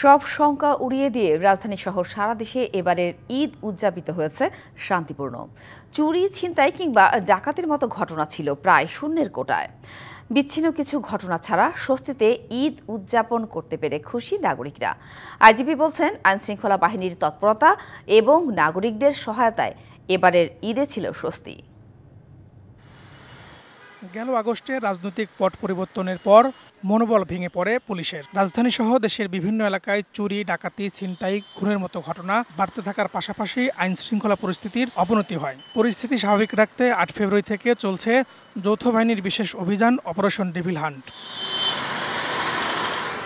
সব শঙ্কা উড়িয়ে দিয়ে রাজধানী সহ সারা দেশে এবারের ঈদ উদযাপিত হয়েছে শান্তিপূর্ণ। চুরি, ছিনতাই কিংবা ডাকাতির মতো ঘটনা ছিল প্রায় শূন্যের কোটায়। বিচ্ছিন্ন কিছু ঘটনা ছাড়া স্বস্তিতে ঈদ উদযাপন করতে পেরে খুশি নাগরিকরা। আইজিপি বলছেন, আইনশৃঙ্খলা বাহিনীর তৎপরতা এবং নাগরিকদের সহায়তায় এবারের ঈদে ছিল স্বস্তি। গেল আগস্টে রাজনৈতিক পট পরিবর্তনের পর মনোবল ভেঙে পড়ে পুলিশের। রাজধানী সহ দেশের বিভিন্ন এলাকায় চুরি, ডাকাতি, ছিনতাই, খুনের মতো ঘটনা বাড়তে থাকার পাশাপাশি আইন শৃঙ্খলা পরিস্থিতির অবনতি হয়। পরিস্থিতি স্বাভাবিক রাখতে ৮ ফেব্রুয়ারি থেকে চলছে যৌথ বাহিনীর বিশেষ অভিযান অপারেশন ডেভিল হান্ট।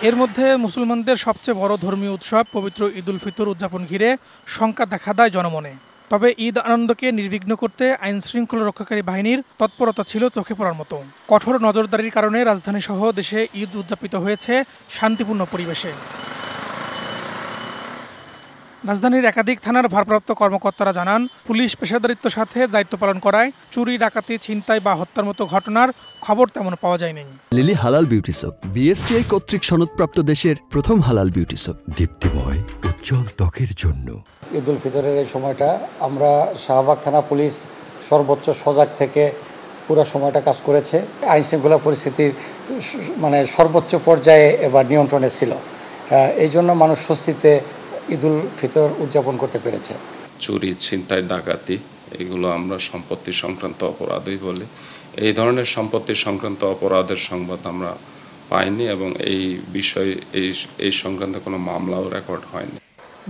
এর মধ্যে মুসলমানদের সবচেয়ে বড় ধর্মীয় উৎসব পবিত্র ঈদ উল ফিতর উদযাপন ঘিরে শঙ্কা দেখা দেয় জনমনে। তবে ঈদ আনন্দকে নির্বিঘ্ন করতে আইন শৃঙ্খলা রক্ষাকারী বাহিনীর তৎপরতা ছিল চোখে পড়ার মতো। কঠোর নজরদারির কারণে রাজধানী সহ দেশে ঈদ উদযাপিত হয়েছে শান্তিপূর্ণ পরিবেশে। রাজধানীর একাধিক থানার ভারপ্রাপ্ত কর্মকর্তারা জানান, পুলিশ পেশাদারিত্বের সাথে দায়িত্ব পালন করায় চুরি, ডাকাতি, ছিনতাই বা হত্যার মতো ঘটনার খবর তেমন পাওয়া যায়নি। লিলি হালাল বিউটি সোপ, বিএসটিআই কর্তৃক সনদপ্রাপ্ত দেশের প্রথম হালাল বিউটি সোপ, দীপ্তিময় উজ্জ্বল ত্বকের জন্য। ঈদ উল ফিতরের এই সময়টা আমরা শাহবাগ থানা পুলিশ সর্বোচ্চ সজাগ থেকে পুরো সময়টা কাজ করেছে। আইন শৃঙ্খলা পরিস্থিতির সর্বোচ্চ পর্যায়ে এবার নিয়ন্ত্রণে ছিল। এই জন্য মানুষ স্বস্তিতে ঈদ উল ফিতর উদযাপন করতে পেরেছে। চুরি, ছিনতাই, ডাকাতি এগুলো আমরা সম্পত্তি সংক্রান্ত অপরাধই বলি। এই ধরনের সম্পত্তি সংক্রান্ত অপরাধের সংবাদ আমরা পাইনি এবং এই বিষয়ে এই সংক্রান্ত কোনো মামলাও রেকর্ড হয়নি।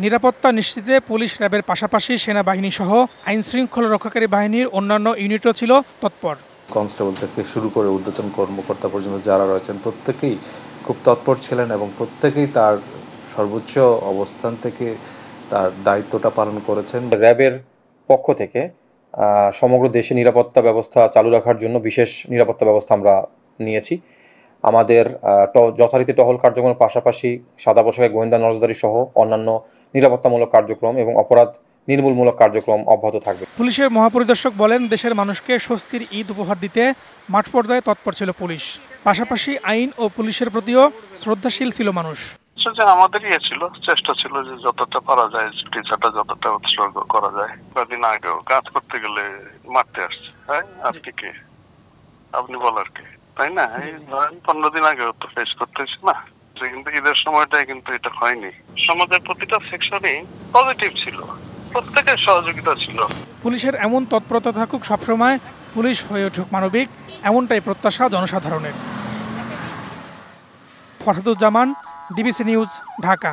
নিরাপত্তা নিশ্চিতে পুলিশ, র্যাবের পাশাপাশি সেনাবাহিনী সহ আইন শৃঙ্খলা রক্ষাকারী বাহিনীর অন্যান্য ইউনিটও ছিল তৎপর। কনস্টেবল থেকে শুরু করে ঊর্ধ্বতন কর্মকর্তা পর্যন্ত যারা রয়েছেন প্রত্যেকেই খুব তৎপর ছিলেন এবং প্রত্যেকেই তার সর্বোচ্চ অবস্থান থেকে তার দায়িত্বটা পালন করেছেন। র্যাবের পক্ষ থেকে সমগ্র দেশে নিরাপত্তা ব্যবস্থা চালু রাখার জন্য বিশেষ নিরাপত্তা ব্যবস্থা আমরা নিয়েছি। আমাদের যথারীতি টহল কার্যক্রমের পাশাপাশি সাদা পোশাকে গোয়েন্দা নজরদারি সহ অন্যান্য নিরাপত্তামূলক কার্যক্রম এবং অপরাধ নির্মূলমূলক কার্যক্রম অব্যাহত থাকবে। পুলিশের মহাপরিদর্শক বলেন, দেশের মানুষকে স্বস্তির ঈদ উপহার দিতে মাঠ পর্যায়ে তৎপর ছিল পুলিশ। পাশাপাশি আইন ও পুলিশের প্রতিও শ্রদ্ধাশীল ছিল মানুষ। আমাদের ছিল চেষ্টা ছিল যে যতটা পারা যায় টিচারটা যতটা উৎসর্গ করা যায়। কদিন আগেও কাজ করতে গেলে মারতে আসছে, হ্যাঁ আজকে কে আপনি বলার কে, তাই না? এই 15 দিন আগেও তো ফেস করতেছি না, কিন্তু ঈদের সময়টাই কিন্তু এটা হয়নি। সমাজের প্রতিটা সেকশনই পজিটিভ ছিল, প্রত্যেকের সহযোগিতা ছিল। পুলিশের এমন তৎপরতা থাকুক সবসময়, পুলিশ হয়ে উঠুক মানবিক, এমনটাই প্রত্যাশা জনসাধারণের। Farhaduzzaman, DBC news, Dhaka.